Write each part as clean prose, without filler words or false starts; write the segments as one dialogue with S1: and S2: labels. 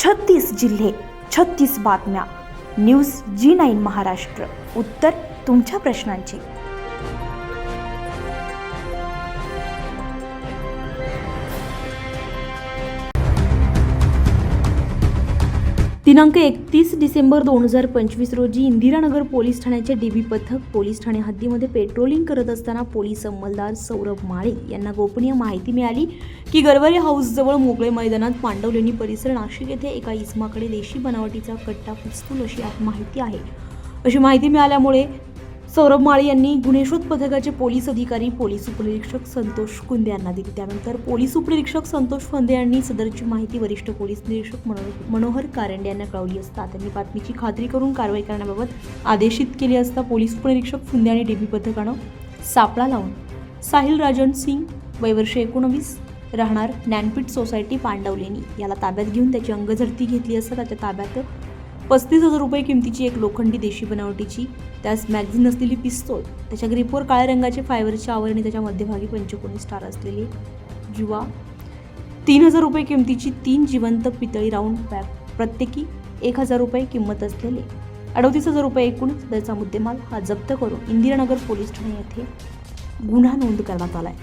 S1: 36 जिल्हे, 36 बातम्या. News G9 Maharashtra. उत्तर तुमच्या प्रश्नांची. दिनांक 31 डिसेंबर 2025 रोजी इंदिरानगर पोलीस ठाण्याचे डीबी पथक पोलीस ठाणे हद्दीमध्ये पेट्रोलिंग करत असताना पोलीस अंमलदार सौरभ माळे यांना गोपनीय माहिती मिळाली की गरवारे हाऊस जवळ मोकळे मैदानात पांडवलेणी परिसर नाशिक येथे एका इसमाकडे देशी बनावटीचा कट्टा पिस्तूल अशी माहिती आहे. अशी माहिती मिळाल्यामुळे सौरभ माळे यांनी गुन्हे शोध पथकाचे पोलीस अधिकारी पोलीस उपनिरीक्षक संतोष कुंदे यांना दिली. त्यानंतर पोलीस उपनिरीक्षक संतोष फंदे यांनी सदरची माहिती वरिष्ठ पोलीस निरीक्षक मनोहर कारंडे यांना कळवली असता त्यांनी बातमीची खात्री करून कारवाई करण्याबाबत आदेशित केले असता पोलीस उपनिरीक्षक फुंदे आणि डीबी पथकानं सापळा लावून साहिल राजन सिंग वय वर्ष 19 राहणार ज्ञानपीठ सोसायटी पांडवलेणी याला ताब्यात घेऊन त्याची अंगझडती घेतली असता त्याच्या ताब्यात 35,000 रुपये किमतीची एक लोखंडी देशी बनावटीची त्यास मॅगझिन असलेली पिस्तूल, त्याच्या ग्रिपवर काळ्या रंगाचे फायबरचे आवरण, त्याच्या मध्यभागी पंचकोनी स्टार असलेली जुवा, 3,000 रुपये किमतीची 3 जिवंत पितळी राऊंड बॅग, प्रत्येकी 1,000 रुपये किंमत असलेले 38,000 रुपये एकूण सदरचा मुद्देमाल हा जप्त करून इंदिरानगर पोलीस ठाणे येथे गुन्हा नोंद करण्यात आलाय.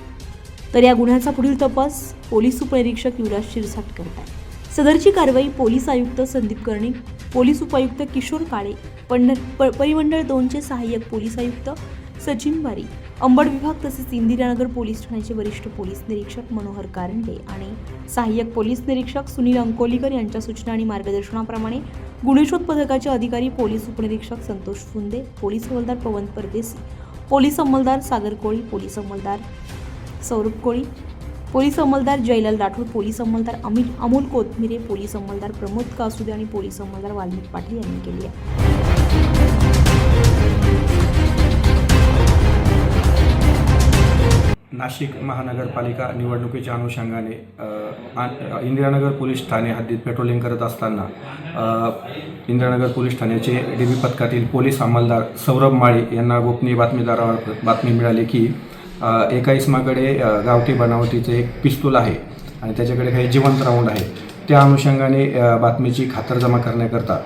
S1: तर या गुन्ह्याचा पुढील तपास पोलीस उपनिरीक्षक युवराज शिरसाट करत आहेत. सदरची कारवाई पोलीस आयुक्त संदीप कर्णिक, पोलीस उपायुक्त किशोर काळे, परिमंडळ 2चे सहाय्यक पोलीस आयुक्त सचिन बारी, अंबड विभाग तसेच इंदिरानगर पोलीस ठाण्याचे वरिष्ठ पोलीस निरीक्षक मनोहर कारंडे आणि सहाय्यक पोलीस निरीक्षक सुनील अंकोलीकर यांच्या सूचना आणि मार्गदर्शनाप्रमाणे गुन्हे शोध पथकाचे अधिकारी पोलीस उपनिरीक्षक संतोष फुंदे, पोलीस हवालदार पवन परदेसी, पोलीस अंमलदार सागर कोळी, पोलीस अंमलदार सौरभ कोळी, पोलीस अंमलदार जयलाल राठोड, पोलीस अंमलदार अमोल कोथमिरे, पोलीस अंमलदार प्रमोद कासुदे आणि पोलीस अंमलदार वाल्मिक पाटील यांनी केली आहे.
S2: नाशिक महानगरपालिका निवडणुकीच्या अनुषंगाने इंदिरानगर पोलीस ठाणे हद्दीत पेट्रोलिंग करत असताना इंदिरानगर पोलीस ठाण्याचे डीबी पथकातील पोलीस अंमलदार सौरभ माळे यांना गोपनीय बातमीदारावर बातमी मिळाली की एका इसमाकडे गावठी बनावटीचं एक पिस्तूल आहे आणि त्याच्याकडे काही जिवंत राऊंड आहे. त्या अनुषंगाने बातमीची खातरजमा करण्याकरता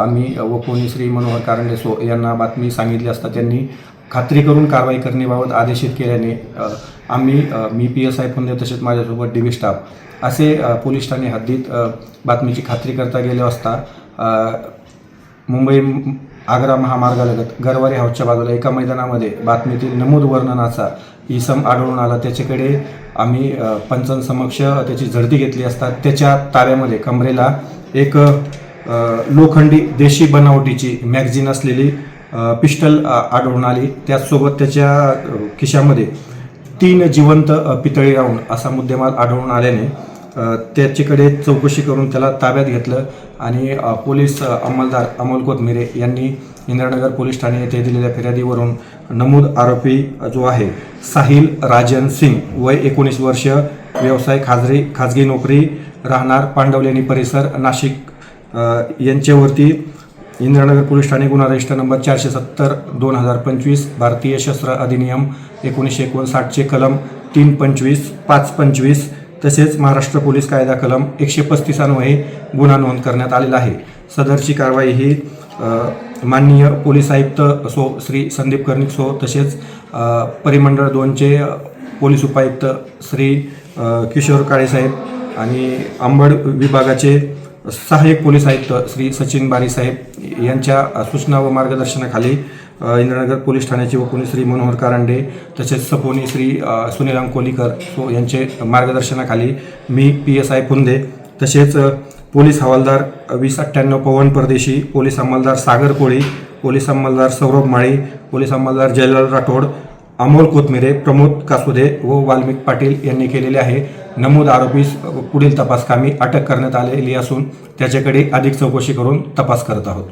S2: आम्ही वकोनी श्री मनोहर कारंडे यांना बातमी सांगितली असता त्यांनी खात्री करून कारवाई करण्याबाबत आदेशित केल्याने मी PSI फुंदे तसेच माझ्यासोबत डीबी स्टाफ असे पोलीस ठाणे हद्दीत बातमीची खात्री करता गेले असता मुंबई आग्रा महामार्गालगत गरवारे हाऊसच्या बाजूला एका मैदानामध्ये बातमीतील नमूद वर्णनाचा इसम आढळून आला. त्याच्याकडे आम्ही पंचांसमक्ष त्याची झडती घेतली असता त्याच्या ताब्यामध्ये कमरेला एक लोखंडी देशी बनावटीची मॅगझिन असलेली पिस्टल आढळून आली. त्याचसोबत त्याच्या खिशामध्ये 3 जिवंत पितळी राऊंड असा मुद्देमाल आढळून आल्याने त्याच्याकडे चौकशी करून त्याला ताब्यात घेतलं आणि पोलीस अंमलदार अमोल कोथमिरे यांनी इंदिरानगर पोलीस ठाणे येथे दिलेल्या फिर्यादीवरून नमूद आरोपी जो आहे साहिल राजन सिंग वय 19 वर्ष, व्यवसाय खाजगी नोकरी, राहणार पांडवलेणी परिसर नाशिक यांच्यावरती इंदिरानगर पोलीस ठाणे गुन्हा रजिस्टर नंबर 470/2025 भारतीय शस्त्र अधिनियम 1959 कलम 325, 525 तसेच महाराष्ट्र पोलीस कायदा कलम 135 अन्वये गुन्हा नोंद करण्यात आलेला आहे. सदरची कारवाई ही माननीय पोलीस आयुक्त श्री संदीप कर्णिक तसेच परिमंडळ 2चे पोलीस उपायुक्त श्री किशोर काळे साहेब आणि अंबड विभागाचे सहाय्यक पोलीस आयुक्त श्री सचिन बारी साहेब यांच्या सूचना व मार्गदर्शनाखाली इंदिरानगर पोलीस ठाण्याचे वकोनी श्री मनोहर कारंडे तसेच सपोनी श्री सुनील अंकोलीकर यांचे मार्गदर्शनाखाली मी PSI फुंदे तसेच पोलीस हवालदार 2098 पवन परदेशी, पोलीस अंमलदार सागर कोळी, पोलीस अंमलदार सौरभ माळे, पोलीस अंमलदार जयलाल राठोड, अमोल कोथमिरे, प्रमोद कासुदे व वाल्मिक पाटील यांनी केलेले आहे. नमूद आरोपीस पुढील तपासकामी अटक करण्यात आलेली असून त्याच्याकडे अधिक चौकशी करून तपास करत आहोत.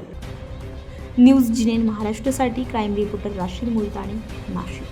S1: न्यूज G9 महाराष्ट्रासाठी क्राईम रिपोर्टर राशीद मुलतानी, नाशिक.